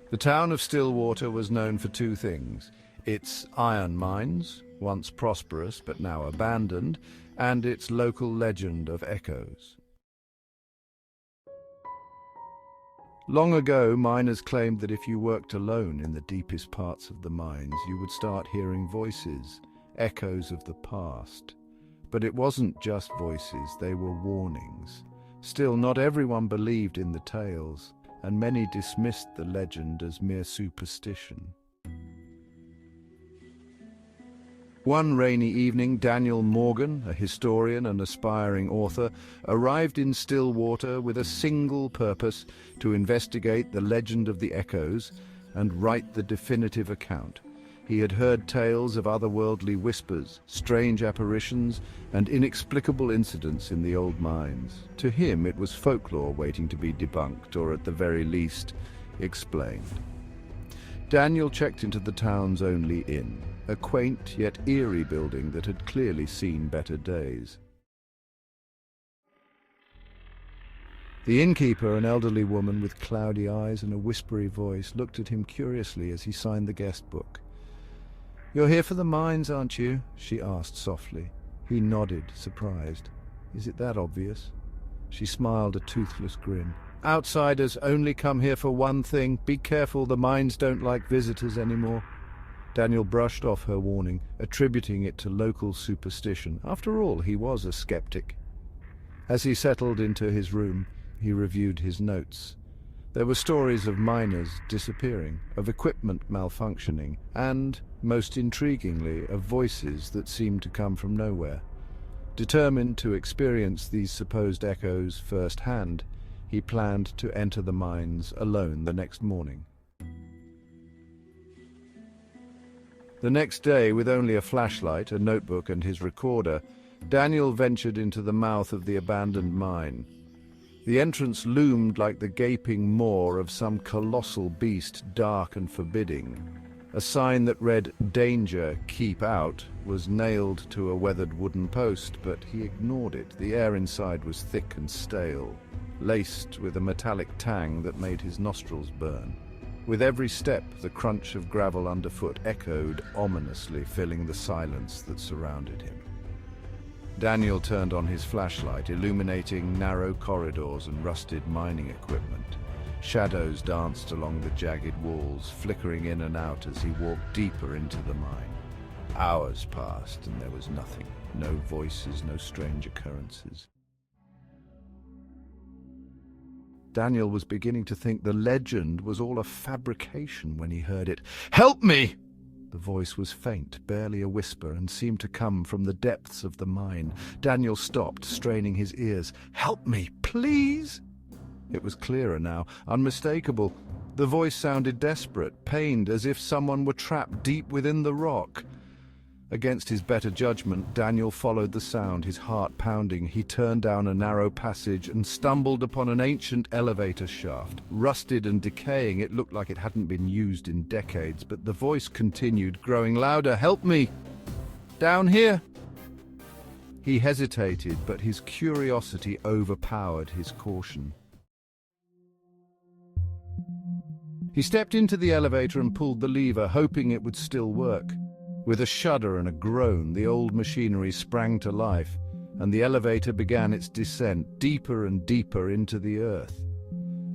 The town of Stillwater was known for two things: its iron mines, once prosperous but now abandoned, and its local legend of echoes. Long ago, miners claimed that if you worked alone in the deepest parts of the mines, you would start hearing voices, echoes of the past. But it wasn't just voices, they were warnings. Still, not everyone believed in the tales, and many dismissed the legend as mere superstition. One rainy evening, Daniel Morgan, a historian and aspiring author, arrived in Stillwater with a single purpose: to investigate the legend of the echoes and write the definitive account. He had heard tales of otherworldly whispers, strange apparitions, and inexplicable incidents in the old mines. To him, it was folklore waiting to be debunked, or at the very least, explained. Daniel checked into the town's only inn, a quaint yet eerie building that had clearly seen better days. The innkeeper, an elderly woman with cloudy eyes and a whispery voice, looked at him curiously as he signed the guest book. "You're here for the mines, aren't you?" she asked softly. He nodded, surprised. "Is it that obvious?" She smiled a toothless grin. "Outsiders only come here for one thing. Be careful, the mines don't like visitors anymore." Daniel brushed off her warning, attributing it to local superstition. After all, he was a skeptic. As he settled into his room, he reviewed his notes. There were stories of miners disappearing, of equipment malfunctioning, and, most intriguingly, of voices that seemed to come from nowhere. Determined to experience these supposed echoes firsthand, he planned to enter the mines alone the next morning. The next day, with only a flashlight, a notebook, and his recorder, Daniel ventured into the mouth of the abandoned mine. The entrance loomed like the gaping maw of some colossal beast, dark and forbidding. A sign that read, "Danger, keep out," was nailed to a weathered wooden post, but he ignored it. The air inside was thick and stale, laced with a metallic tang that made his nostrils burn. With every step, the crunch of gravel underfoot echoed ominously, filling the silence that surrounded him. Daniel turned on his flashlight, illuminating narrow corridors and rusted mining equipment. Shadows danced along the jagged walls, flickering in and out as he walked deeper into the mine. Hours passed and there was nothing. No voices, no strange occurrences. Daniel was beginning to think the legend was all a fabrication when he heard it. "Help me!" The voice was faint, barely a whisper, and seemed to come from the depths of the mine. Daniel stopped, straining his ears. "Help me, please!" It was clearer now, unmistakable. The voice sounded desperate, pained, as if someone were trapped deep within the rock. Against his better judgment, Daniel followed the sound, his heart pounding. He turned down a narrow passage and stumbled upon an ancient elevator shaft. Rusted and decaying, it looked like it hadn't been used in decades, but the voice continued, growing louder. "Help me! Down here!" He hesitated, but his curiosity overpowered his caution. He stepped into the elevator and pulled the lever, hoping it would still work. With a shudder and a groan, the old machinery sprang to life, and the elevator began its descent, deeper and deeper into the earth.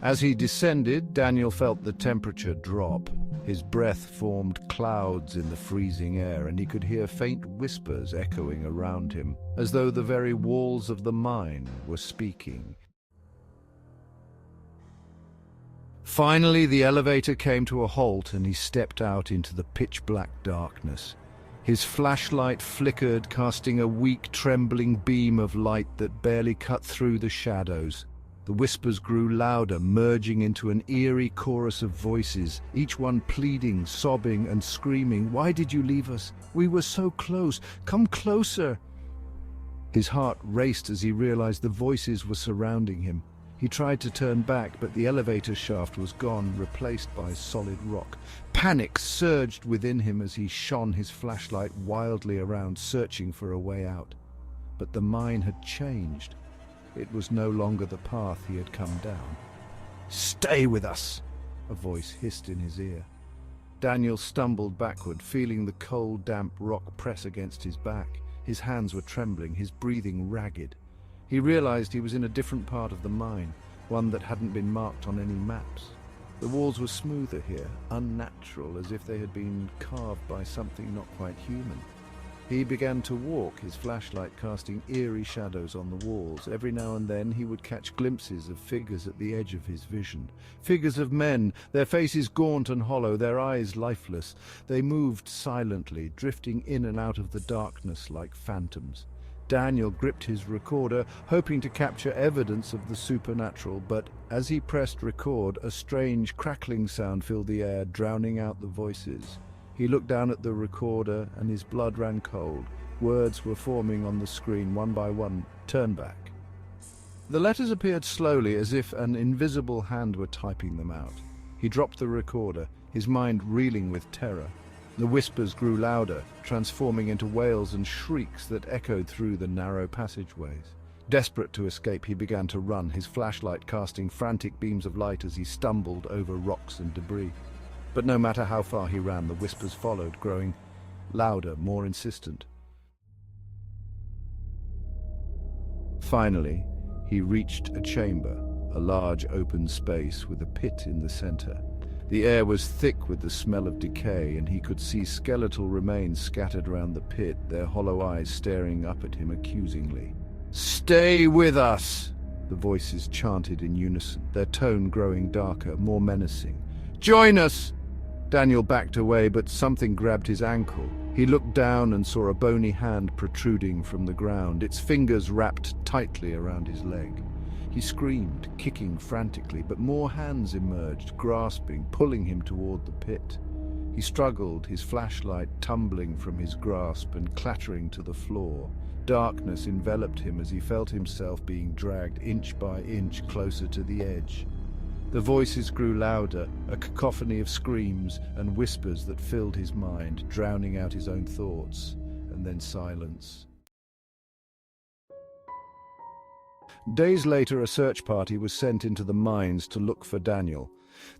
As he descended, Daniel felt the temperature drop. His breath formed clouds in the freezing air, and he could hear faint whispers echoing around him, as though the very walls of the mine were speaking. Finally, the elevator came to a halt, and he stepped out into the pitch-black darkness. His flashlight flickered, casting a weak, trembling beam of light that barely cut through the shadows. The whispers grew louder, merging into an eerie chorus of voices, each one pleading, sobbing, and screaming. "Why did you leave us? We were so close. Come closer!" His heart raced as he realized the voices were surrounding him. He tried to turn back, but the elevator shaft was gone, replaced by solid rock. Panic surged within him as he shone his flashlight wildly around, searching for a way out. But the mine had changed. It was no longer the path he had come down. "Stay with us!" a voice hissed in his ear. Daniel stumbled backward, feeling the cold, damp rock press against his back. His hands were trembling, his breathing ragged. He realized he was in a different part of the mine, one that hadn't been marked on any maps. The walls were smoother here, unnatural, as if they had been carved by something not quite human. He began to walk, his flashlight casting eerie shadows on the walls. Every now and then he would catch glimpses of figures at the edge of his vision. Figures of men, their faces gaunt and hollow, their eyes lifeless. They moved silently, drifting in and out of the darkness like phantoms. Daniel gripped his recorder, hoping to capture evidence of the supernatural, but as he pressed record, a strange crackling sound filled the air, drowning out the voices. He looked down at the recorder and his blood ran cold. Words were forming on the screen, one by one. Turn back. The letters appeared slowly, as if an invisible hand were typing them out. He dropped the recorder, his mind reeling with terror. The whispers grew louder, transforming into wails and shrieks that echoed through the narrow passageways. Desperate to escape, he began to run, his flashlight casting frantic beams of light as he stumbled over rocks and debris. But no matter how far he ran, the whispers followed, growing louder, more insistent. Finally, he reached a chamber, a large open space with a pit in the center. The air was thick with the smell of decay, and he could see skeletal remains scattered around the pit, their hollow eyes staring up at him accusingly. "Stay with us!" The voices chanted in unison, their tone growing darker, more menacing. "Join us!" Daniel backed away, but something grabbed his ankle. He looked down and saw a bony hand protruding from the ground, its fingers wrapped tightly around his leg. He screamed, kicking frantically, but more hands emerged, grasping, pulling him toward the pit. He struggled, his flashlight tumbling from his grasp and clattering to the floor. Darkness enveloped him as he felt himself being dragged inch by inch closer to the edge. The voices grew louder, a cacophony of screams and whispers that filled his mind, drowning out his own thoughts, and then silence. Days later, a search party was sent into the mines to look for Daniel.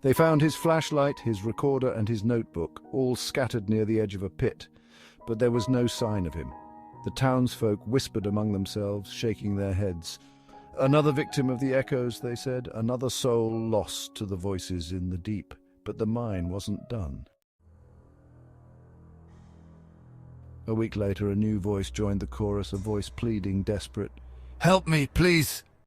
They found his flashlight, his recorder, and his notebook, all scattered near the edge of a pit, but there was no sign of him. The townsfolk whispered among themselves, shaking their heads. Another victim of the echoes, they said, another soul lost to the voices in the deep. But the mine wasn't done. A week later, a new voice joined the chorus, a voice pleading, desperate. "Help me, please!